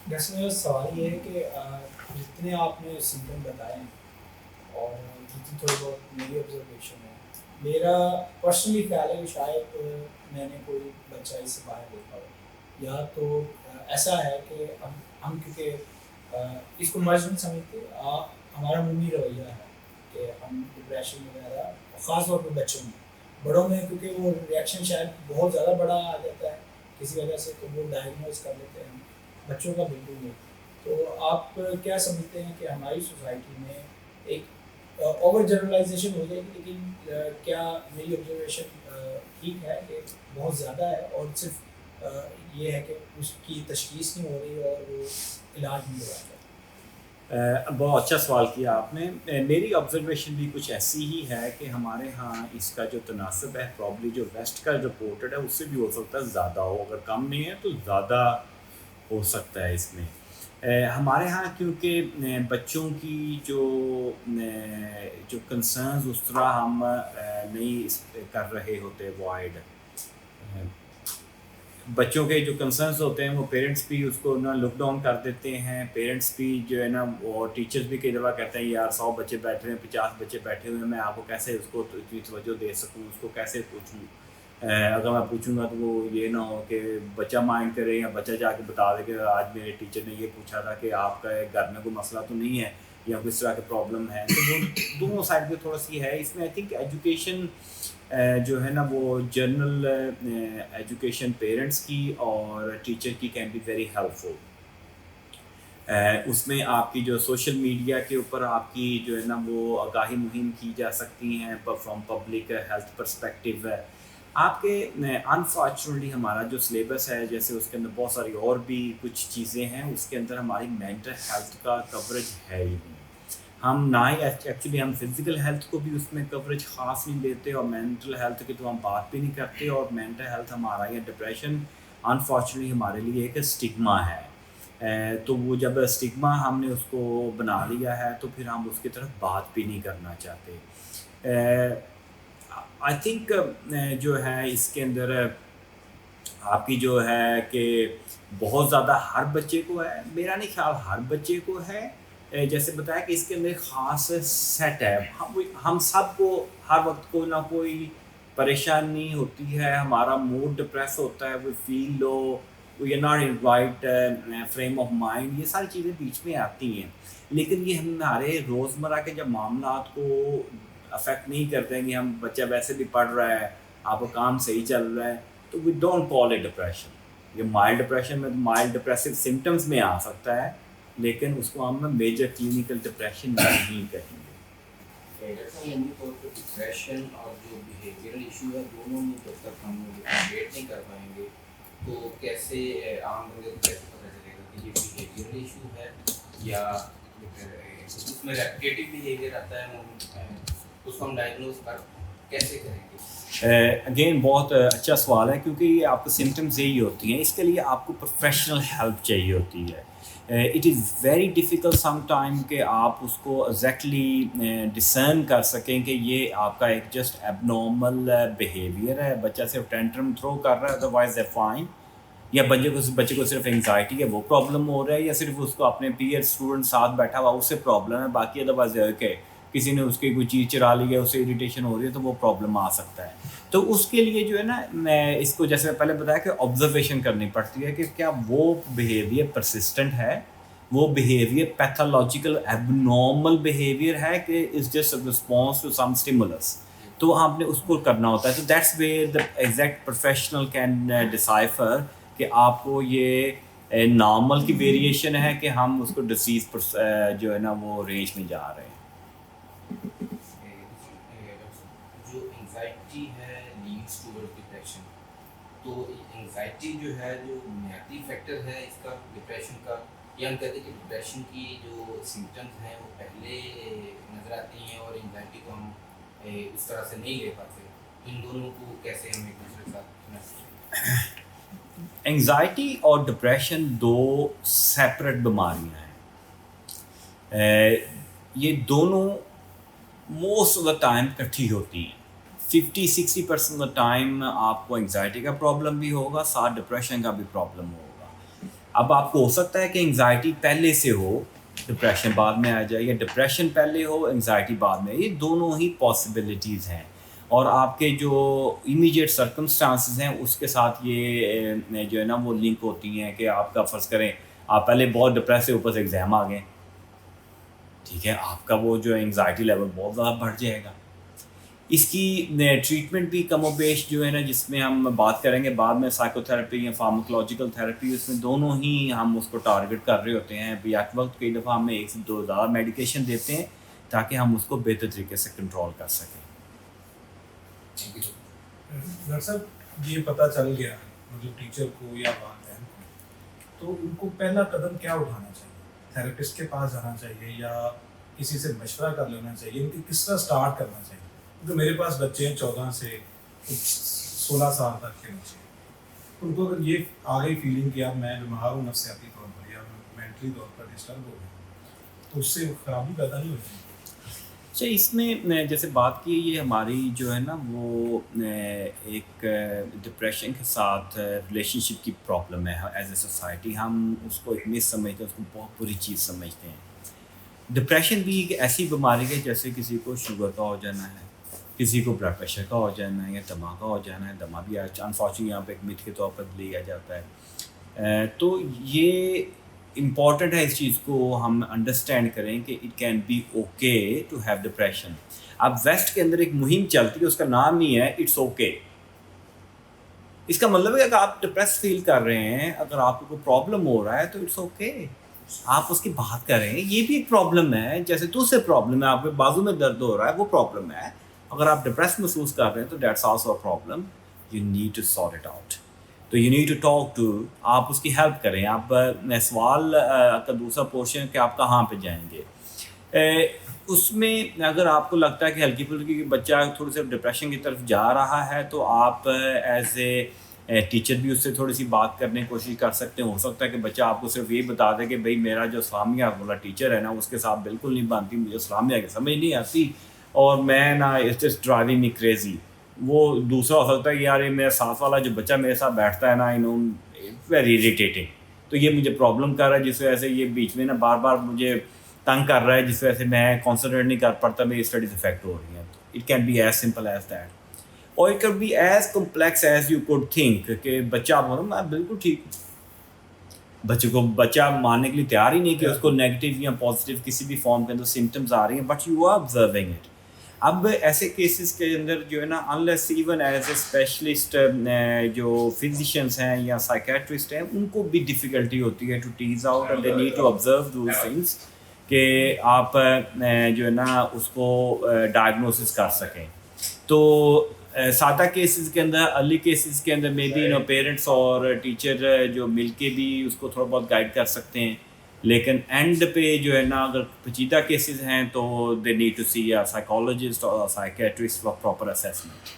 جیسے میرا سوال یہ ہے کہ جتنے آپ نے سمپٹم بتائے ہیں اور جتنی تھوڑی بہت میری آبزرویشن ہے، میرا پرسنلی خیال ہے کہ شاید میں نے کوئی بچہ اس سے باہر دیکھا ہو، یا تو ایسا ہے کہ ہم کیونکہ اس کو مرض نہیں سمجھتے، ہمارا عمومی رویہ ہے کہ ہم ڈپریشن وغیرہ خاص طور پہ بچوں میں، بڑوں میں کیونکہ وہ ریئیکشن شاید بہت زیادہ بڑا آ جاتا ہے کسی وجہ سے، تو وہ ڈائگنوز کر لیتے ہیں، بچوں کا بالکل نہیں۔ تو آپ کیا سمجھتے ہیں کہ ہماری سوسائٹی میں ایک اوور جنرلائزیشن ہو جائے گی، لیکن کیا میری آبزرویشن ٹھیک ہے کہ بہت زیادہ ہے اور صرف یہ ہے کہ اس کی تشخیص نہیں ہو رہی اور وہ علاج نہیں ہو رہا؟ بہت اچھا سوال کیا آپ نے. میری آبزرویشن بھی کچھ ایسی ہی ہے کہ ہمارے ہاں اس کا جو تناسب ہے پرابلی جو ویسٹ کا رپورٹڈ ہے اس سے بھی ہو سکتا ہے زیادہ ہو، اگر کم نہیں ہے تو زیادہ ہو سکتا ہے اس میں. ہمارے ہاں کیونکہ بچوں کی جو کنسرنز اس طرح ہم نہیں کر رہے ہوتے اوائڈ. بچوں کے جو کنسرنس ہوتے ہیں وہ پیرنٹس بھی اس کو نا لک ڈاؤن کر دیتے ہیں. پیرنٹس بھی جو ہے نا وہ ٹیچرز بھی کئی دفعہ کہتے ہیں یار 100 بچے بیٹھے ہیں 50 بچے بیٹھے ہوئے ہیں، میں آپ کو کیسے اس کو اتنی توجہ دے سکوں، اس کو کیسے پوچھوں. اگر میں پوچھوں گا تو وہ یہ نہ ہو کہ بچہ مائنڈ کرے یا بچہ جا کے بتا دے کہ آج میرے ٹیچر نے یہ پوچھا تھا کہ آپ کا گھر میں کوئی مسئلہ تو نہیں ہے یا کس طرح کے پرابلم ہے. تو وہ دونوں سائڈ پہ تھوڑا سی ہے. اس میں آئی تھنک ایجوکیشن جو ہے نا وہ جنرل ایجوکیشن پیرنٹس کی اور ٹیچر کی کین بی ویری ہیلپ فل. اس میں آپ کی جو سوشل میڈیا کے اوپر آپ کی جو ہے نا وہ آگاہی مہم کی جا سکتی ہیں فرام پبلک ہیلتھ پرسپیکٹیو. آپ کے انفارچونیٹلی ہمارا جو سلیبس ہے جیسے اس کے اندر بہت ساری اور بھی کچھ چیزیں ہیں، اس کے اندر ہماری مینٹل ہیلتھ کا کوریج ہے ہی نہیں. ہم نہ ہی ایکچولی ہم فزیکل ہیلتھ کو بھی اس میں کوریج خاص نہیں دیتے اور مینٹل ہیلتھ کی تو ہم بات بھی نہیں کرتے. اور مینٹل ہیلتھ ہمارا یا ڈپریشن انفارچونیٹلی ہمارے لیے ایک اسٹگما ہے. تو وہ جب اسٹگما ہم نے اس کو بنا لیا ہے تو پھر ہم اس کی طرف بات بھی نہیں کرنا چاہتے. آئی تھنک جو ہے اس کے اندر آپ کی جو ہے کہ بہت زیادہ ہر بچے کو ہے، میرا نہیں خیال ہر بچے کو ہے. جیسے بتایا کہ اس کے اندر ایک خاص سیٹ ہے. ہم سب کو ہر وقت کوئی نہ کوئی پریشانی ہوتی ہے، ہمارا موڈ ڈپریس ہوتا ہے، we feel low, we are not in right frame of mind, یہ ساری چیزیں بیچ میں آتی ہیں. لیکن یہ ہمارے روزمرہ کے جب معاملات کو افیکٹ نہیں کرتے ہیں کہ ہم بچہ ویسے بھی پڑھ رہا ہے، آپ کا کام صحیح چل رہا ہے، تو we don't call it depression. یہ مائلڈ ڈپریشن میں مائلڈ ڈپریسو سمٹمس میں آ سکتا ہے، لیکن اس کو ہم میجر کلینکل ڈپریشن نہیں کہیں گے. عمومی طور پہ ڈپریشن اور جو بیہیویئرل ایشو ہے دونوں میں جب تک ہم ڈفرینشیٹ نہیں کر پائیں گے تو کیسے عام بندے کو کیسے پتہ چلے گا کہ یہ بیہیویئرل ایشو ہے یا اس میں ریپیٹیو بیہیویئر آتا ہے، اس کو ہم ڈائگنوز کیسے کریں گے؟ اگین بہت اچھا سوال ہے کیونکہ یہ آپ کو سمٹمز یہی ہوتی ہیں. اس کے لیے آپ کو پروفیشنل ہیلپ چاہیے ہوتی ہے. It is very difficult some time کہ آپ اس کو ایگزیکٹلی ڈسرن کر سکیں کہ یہ آپ کا ایک جسٹ ایب نارمل بیہیویئر ہے، بچہ صرف ٹینٹرم تھرو کر رہا ہے ادروائز اے فائن، یا بچے کو صرف انگزائٹی ہے وہ پرابلم ہو رہا ہے، یا صرف اس کو اپنے پیئر اسٹوڈنٹ ساتھ بیٹھا ہوا اس سے پرابلم ہے، باقی ادروائز کہ کسی نے اس کی کوئی چیز چرا لی ہے اس سے اریٹیشن ہو رہی ہے تو وہ پرابلم آ سکتا ہے. تو اس کے لیے جو ہے نا میں اس کو جیسے پہلے بتایا کہ آبزرویشن کرنی پڑتی ہے کہ کیا وہ بیہیویئر پرسسٹنٹ ہے، وہ behaviour pathological abnormal behaviour ہے کہ is just response to some stimulus. تو آپ نے اس کو کرنا ہوتا ہے. تو that's where the exact professional can decipher کہ آپ کو یہ نارمل کی ویریشن ہے کہ ہم اس کو ڈسیز جو ہے نا وہ رینج میں جا رہے ہیں. جو انگزائٹی ہے لیڈس ٹوورڈ ڈپریشن، تو انگزائٹی جو ہے جو بنیادی فیکٹر ہے اس کا ڈپریشن کا، یا ہم کہتے ہیں کہ ڈپریشن کی جو سمٹمز ہیں وہ پہلے نظر آتی ہیں اور انگزائٹی کو ہم اس طرح سے نہیں لے پاتے. ان دونوں کو کیسے ہم ایک دوسرے کے ساتھ محسوس؟ انگزائٹی اور ڈپریشن دو سیپریٹ بیماریاں ہیں. یہ دونوں موسٹ آف دا ٹائم کٹھی ہوتی ہیں. 50-60% آف دا ٹائم آپ کو انگزائٹی کا پرابلم بھی ہوگا، ساتھ ڈپریشن کا بھی پرابلم ہوگا. اب آپ کو ہو سکتا ہے کہ انگزائٹی پہلے سے ہو، ڈپریشن بعد میں آ جائے، یا ڈپریشن پہلے ہو انگزائٹی بعد میں، یہ دونوں ہی پاسبلٹیز ہیں، اور آپ کے جو امیجیٹ سرکمسٹانسز ہیں اس کے ساتھ یہ جو ہے نا وہ لنک ہوتی ہیں کہ آپ کا فرض کریں آپ پہلے بہت ڈپریس، اوپر سے ایگزام آ گئے، ٹھیک ہے، آپ کا وہ جو انگزائٹی لیول بہت زیادہ بڑھ جائے گا۔ اس کی ٹریٹمنٹ بھی کم و بیش جو ہے نا، جس میں ہم بات کریں گے بعد میں، سائیکو تھراپی یا فارماکولوجیکل تھراپی، اس میں دونوں ہی ہم اس کو ٹارگٹ کر رہے ہوتے ہیں۔ یک وقت کئی دفعہ ہمیں 1 سے 2 زیادہ میڈیکیشن دیتے ہیں تاکہ ہم اس کو بہتر طریقے سے کنٹرول کر سکیں۔ ڈاکٹر صاحب یہ پتہ چل گیا مطلب ٹیچر کو یا والدین کو، تو ان کو پہلا قدم کیا اٹھانا چاہیے؟ تھراپسٹ کے پاس جانا چاہیے یا کسی سے مشورہ کر لینا چاہیے؟ ان کی کس طرح اسٹارٹ کرنا چاہیے؟ کیونکہ میرے پاس بچے ہیں 14 سے 16 سال تک کے بچے، ان کو اگر یہ آ گئی فیلنگ کہ اب میں بیمار ہوں نفسیاتی طور پر یا مینٹلی طور پر ڈسٹرب ہو گیا، تو اس سے خرابی پیدا نہیں ہوتی؟ اچھا، اس میں جیسے بات کی، یہ ہماری جو ہے نا وہ ایک ڈپریشن کے ساتھ ریلیشن شپ کی پرابلم ہے ایز اے سوسائٹی۔ ہم اس کو ایک مس سمجھتے ہیں، اس کو بہت بری چیز سمجھتے ہیں۔ ڈپریشن بھی ایک ایسی بیماری ہے جیسے کسی کو شوگر کا ہو جانا ہے، کسی کو بلڈ پریشر کا ہو جانا ہے، یا دمہ کا ہو جانا ہے۔ دمہ بھی انفارچونیٹلی یہاں پہ ایک متھ کے طور پر لیا جاتا ہے۔ تو یہ امپورٹنٹ ہے اس چیز کو ہم انڈرسٹینڈ کریں کہ it can be okay to have depression. اب ویسٹ کے اندر ایک مہم چلتی ہے، اس کا نام ہی ہے اٹس اوکے۔ اس کا مطلب ہے کہ آپ ڈپریس فیل کر رہے ہیں، اگر آپ کو کوئی پرابلم ہو رہا ہے تو اٹس اوکے، آپ اس کی بات کریں۔ یہ بھی ایک پرابلم ہے، جیسے دوسرے پرابلم ہے، آپ کے بازو میں درد ہو رہا ہے، وہ پرابلم ہے۔ اگر آپ ڈپریس محسوس کر رہے ہیں تو that's also a problem, you need to sort it out. تو you need to talk to, آپ اس کی ہیلپ کریں۔ آپ سوال کا دوسرا پورشن کہ آپ کہاں پہ جائیں گے، اس میں اگر آپ کو لگتا ہے کہ ہلکی پھلکی بچہ تھوڑی سی ڈپریشن کی طرف جا رہا ہے تو آپ ایز اے ٹیچر بھی اس سے تھوڑی سی بات کرنے کی کوشش کر سکتے ہیں۔ ہو سکتا ہے کہ بچہ آپ کو صرف یہ بتا دے کہ بھائی میرا جو اسلامیہ والا ٹیچر ہے نا اس کے ساتھ بالکل نہیں بنتی، مجھے اسلامیہ کی سمجھ نہیں آتی، اور میں نا it's just driving me crazy. وہ دوسرا ہو سکتا ہے کہ یار یہ میرا ساتھ والا جو بچہ میرے ساتھ بیٹھتا ہے نا، ویری اریٹیٹنگ، تو یہ مجھے پرابلم کر رہا ہے، جس وجہ سے یہ بیچ میں نا بار بار مجھے تنگ کر رہا ہے، جس وجہ سے میں کانسنٹریٹ نہیں کر پاتا، میری اسٹڈیز افیکٹ ہو رہی ہیں۔ It can be as simple as that, اور it can be as complex as you could think کہ بچہ بولو میں بالکل ٹھیک ہوں، بچہ ماننے کے لیے تیار ہی نہیں کہ اس کو نیگیٹو یا پازیٹیو کسی بھی فارم کے اندر سمٹمز آ رہی ہیں، but you are observing it. اب ایسے کیسز کے اندر جو ہے نا unless even as a specialist جو فزیشینس ہیں یا سائیکیٹرسٹ ہیں، ان کو بھی ڈیفیکلٹی ہوتی ہے to tease out, and they need to observe those things کہ آپ جو ہے نا اس کو ڈائگنوسس کر سکیں۔ تو سادہ کیسز کے اندر، ارلی کیسز کے اندر مے بی پیرنٹس اور ٹیچر جو مل کے بھی اس کو تھوڑا بہت گائیڈ کر سکتے ہیں، لیکن اینڈ پہ جو ہے نا اگر پیچیدہ کیسز ہیں تو they need to see a psychologist اور سائیکیٹرسٹ فار پراپر اسیسمنٹ۔